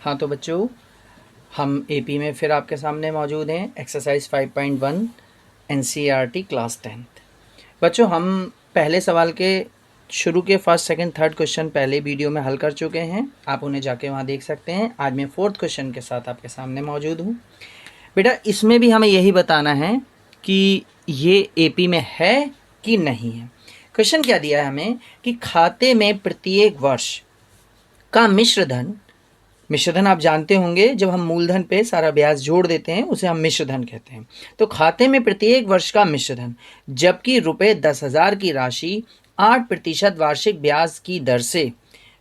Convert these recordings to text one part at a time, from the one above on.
हाँ तो बच्चों, हम एपी में फिर आपके सामने मौजूद हैं। Exercise 5.1 NCERT class 10th। बच्चों, हम पहले सवाल के शुरू के फर्स्ट सेकंड थर्ड क्वेश्चन पहले वीडियो में हल कर चुके हैं, आप उन्हें जाके वहाँ देख सकते हैं। आज मैं फोर्थ क्वेश्चन के साथ आपके सामने मौजूद हूँ। बेटा, इसमें भी हमें यही बताना है कि ये एपी में है कि नहीं है। क्वेश्चन क्या दिया है हमें कि खाते में प्रत्येक वर्ष का मिश्रधन आप जानते होंगे, जब हम मूलधन पे सारा ब्याज जोड़ देते हैं उसे हम मिश्रधन कहते हैं। तो खाते में प्रत्येक वर्ष का मिश्रधन, जबकि रुपए 10,000 की राशि 8% वार्षिक ब्याज की दर से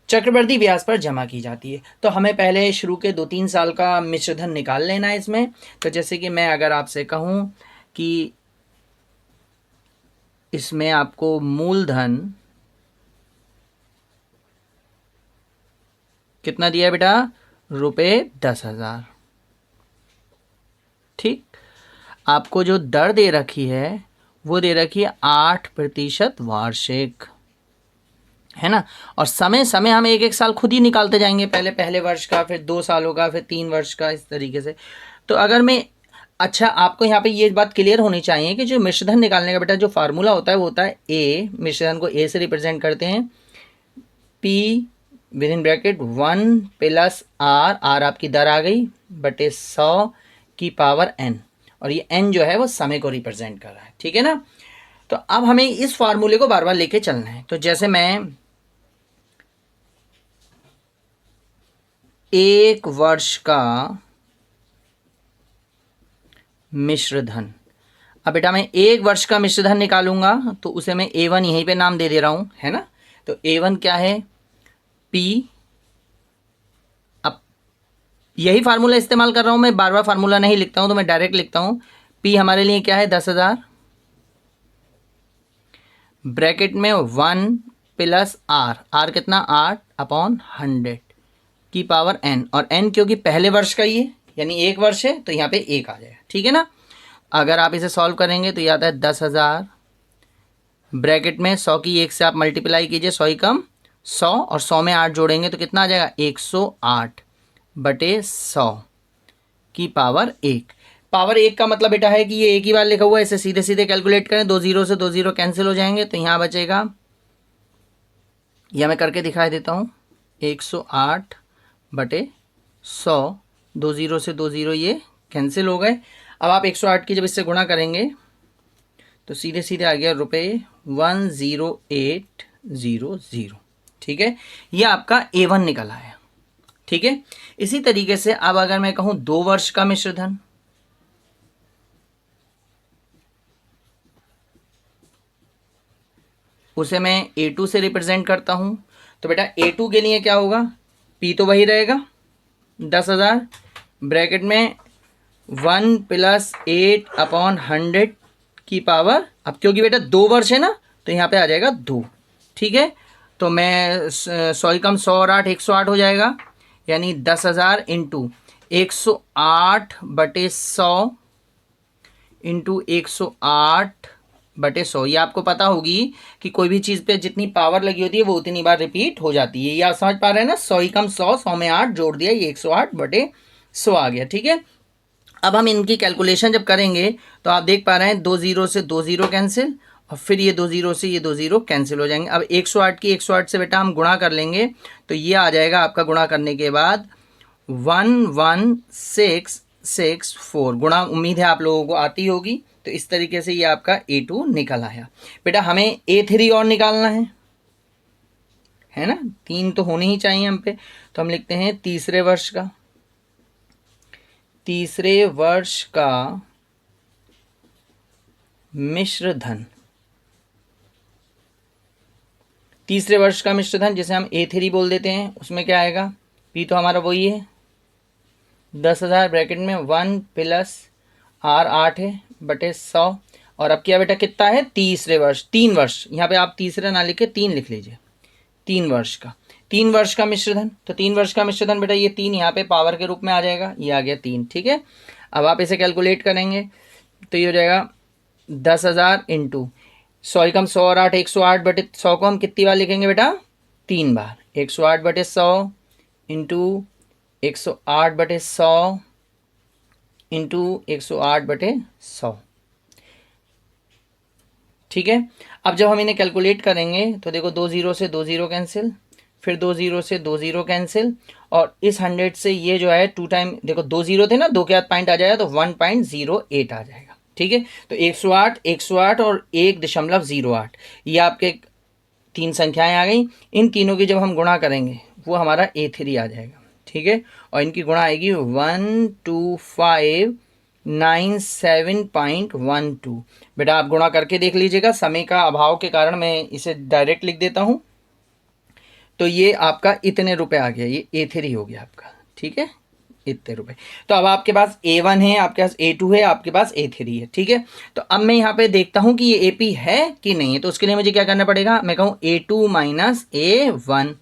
चक्रवृद्धि ब्याज पर जमा की जाती है। तो हमें पहले शुरू के 2-3 साल का मिश्रधन निकाल लेना है इसमें। तो जैसे कि मैं अगर आपसे कहूँ कि इसमें आपको मूलधन कितना दिया है बेटा, रुपए 10,000। ठीक, आपको जो दर दे रखी है वो दे रखी है 8% वार्षिक, है ना। और समय समय हम एक एक साल खुद ही निकालते जाएंगे, पहले वर्ष का, फिर 2 सालों का, फिर 3 वर्ष का, इस तरीके से। तो अगर मैं, अच्छा, आपको यहाँ पे ये बात क्लियर होनी चाहिए कि जो मिश्रधन निकालने का बेटा जो फार्मूला होता है वो होता है ए। मिश्रधन को ए से रिप्रेजेंट करते हैं, P within bracket 1 plus R, R आपकी दर आ गई, बटे 100 की पावर एन, और ये एन जो है वो समय को रिप्रेजेंट कर रहा है, ठीक है ना। तो अब हमें इस फार्मूले को बार बार लेके चलना है। तो जैसे मैं एक वर्ष का मिश्रधन, अब बेटा मैं एक वर्ष का मिश्रधन निकालूंगा तो उसे मैं A1 यहीं पे नाम दे दे रहा हूं, है ना। तो A1 क्या है, P। अब यही फार्मूला इस्तेमाल कर रहा हूं मैं, बार बार फार्मूला नहीं लिखता हूं, तो मैं डायरेक्ट लिखता हूं। P हमारे लिए क्या है, 10,000, ब्रैकेट में 1 प्लस आर, आर कितना, 8/100 की पावर एन, और एन क्योंकि पहले वर्ष का ही है यानी एक वर्ष है तो यहाँ पे एक आ जाएगा, ठीक है ना। अगर आप इसे सॉल्व करेंगे तो ये आता है 10,000, ब्रैकेट में 100 की 1 से आप मल्टीप्लाई कीजिए, 100 ही कम 100, और 100 में 8 जोड़ेंगे तो कितना आ जाएगा, 108 बटे 100 की पावर 1। पावर 1 का मतलब बेटा है कि ये एक ही बार लिखा हुआ है, इसे सीधे सीधे कैलकुलेट करें, 2 जीरो से 2 जीरो कैंसिल हो जाएंगे, तो यहाँ बचेगा, यह मैं करके दिखाई देता हूँ, 108 बटे 100, 2 जीरो से 2 जीरो ये कैंसिल हो गए। अब आप 108 की जब इससे गुणा करेंगे तो सीधे सीधे आ गया रुपए 10800, ठीक है। ये आपका A1 निकल आया, ठीक है। इसी तरीके से अब अगर मैं कहूं 2 वर्ष का मिश्रधन, उसे मैं A2 से रिप्रेजेंट करता हूं। तो बेटा A2 के लिए क्या होगा, P तो वही रहेगा 10,000, ब्रैकेट में 1 प्लस 8/100 की पावर, अब क्योंकि बेटा 2 वर्ष है ना तो यहाँ पे आ जाएगा 2, ठीक है। तो मैं 100 कम 100 और 8 108 हो जाएगा, यानी 10,000 इंटू 108 बटे 100 इंटू 108 बटे 100। ये आपको पता होगी कि कोई भी चीज़ पे जितनी पावर लगी होती है वो उतनी बार रिपीट हो जाती है। ये आप समझ पा रहे हैं ना, 100 कम 100, 100 में 8 जोड़ दिया, ये 108 बटे 100 आ गया, ठीक है। अब हम इनकी कैलकुलेशन जब करेंगे तो आप देख पा रहे हैं 2 जीरो से 2 जीरो कैंसिल, और फिर ये 2 जीरो से ये 2 जीरो कैंसिल हो जाएंगे। अब 108 की 108 से बेटा हम गुणा कर लेंगे तो ये आ जाएगा आपका, गुणा करने के बाद 11664 गुणा, उम्मीद है आप लोगों को आती होगी। तो इस तरीके से ये आपका A2 निकल आया। बेटा हमें A3 और निकालना है ना, 3 तो होने ही चाहिए हम पे। तो हम लिखते हैं तीसरे वर्ष का मिश्रधन, तीसरे वर्ष का मिश्रधन जिसे हम A3 बोल देते हैं, उसमें क्या आएगा, P तो हमारा वही है 10,000, ब्रैकेट में 1 प्लस आर 8 है बटे 100, और अब क्या बेटा कितना है, तीसरे वर्ष, 3 वर्ष, यहाँ पे आप तीसरे ना लिखे 3 लिख लीजिए, 3 वर्ष का मिश्रधन। तो 3 वर्ष का मिश्रधन बेटा ये 3 यहाँ पे पावर के रूप में आ जाएगा, ये आ गया 3, ठीक है। अब आप इसे कैलकुलेट करेंगे तो ये हो जाएगा 10,000 इंटू 100 कम 100 और 8 108 बटे 100 को हम कितनी बार लिखेंगे बेटा, 3 बार, 108 बटे 100 इंटू 108/100 इंटू 108/100। ठीक है। अब जब हम इन्हें कैलकुलेट करेंगे तो देखो 2 0 से 2 0 कैंसिल, फिर 2 0 से 2 0 कैंसिल, और इस 100 से ये जो है 2 टाइम, देखो 2 0 थे ना, 2 के बाद पॉइंट आ जाएगा तो 1.08 आ जाएगा। ठीक है, तो 108, 108 और 1.08, ये आपके 3 संख्याएं आ गई। इन तीनों की जब हम गुणा करेंगे वो हमारा A3 आ जाएगा। ठीक है, और इनकी गुणा आएगी 12597.12। बेटा आप गुणा करके देख लीजिएगा, समय का अभाव के कारण मैं इसे डायरेक्ट लिख देता हूं। तो ये आपका इतने रुपए आ गया, ये A3 हो गया आपका। ठीक है, इतने रुपए। तो अब आपके पास A1 है, आपके पास A2 है, आपके पास A3 है। ठीक है, तो अब मैं यहाँ पे देखता हूँ कि ये AP है कि नहीं है। तो उसके लिए मुझे क्या करना पड़ेगा, मैं कहूँ A2 माइनस A1।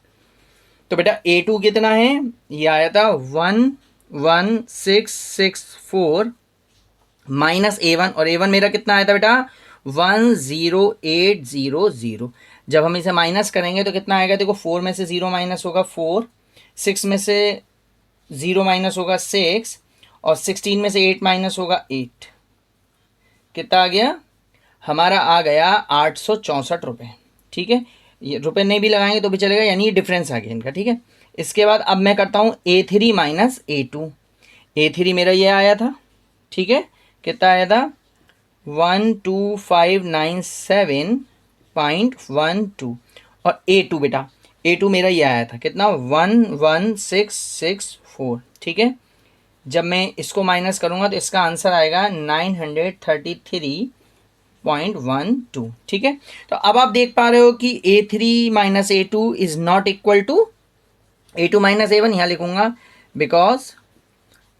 तो बेटा A2 कितना है, ये आया था 11664 माइनस A1, और A1 मेरा कितना आया था बेटा 10800। जब हम इसे माइनस करेंगे तो कितना आएगा, देखो 4 में से 0 माइनस होगा 4, 6 में से 0 माइनस होगा 6, और 16 में से 8 माइनस होगा 8। कितना आ गया, हमारा आ गया 864 रुपये। ठीक है, ये रुपये नहीं भी लगाएंगे तो भी चलेगा, यानी ये डिफरेंस आ गया इनका। ठीक है, इसके बाद अब मैं करता हूँ A3 माइनस A2। A3 मेरा ये आया था। ठीक है, कितना आया था 12597.12, और A2 बेटा A2 मेरा ये आया था कितना 11664। ठीक है, जब मैं इसको माइनस करूंगा तो इसका आंसर आएगा 933.12। ठीक है, तो अब आप देख पा रहे हो कि A3 minus A2 is not equal to A2 minus A1। यहां लिखूंगा because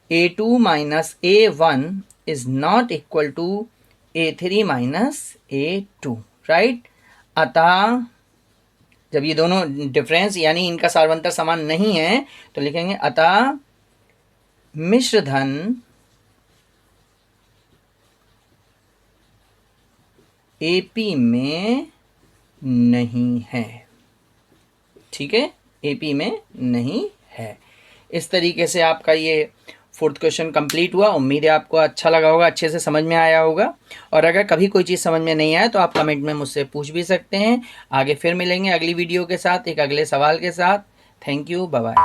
A2 minus A1 is not equal to A3 minus A2, right. अतः जब ये दोनों डिफरेंस यानी इनका सार्वंतर समान नहीं है तो लिखेंगे अतः मिश्र धन AP में नहीं है। ठीक है, AP में नहीं है। इस तरीके से आपका ये 4th क्वेश्चन कंप्लीट हुआ। उम्मीद है आपको अच्छा लगा होगा, अच्छे से समझ में आया होगा। और अगर कभी कोई चीज़ समझ में नहीं आए तो आप कमेंट में मुझसे पूछ भी सकते हैं। आगे फिर मिलेंगे अगली वीडियो के साथ, एक अगले सवाल के साथ। Thank you, bye bye.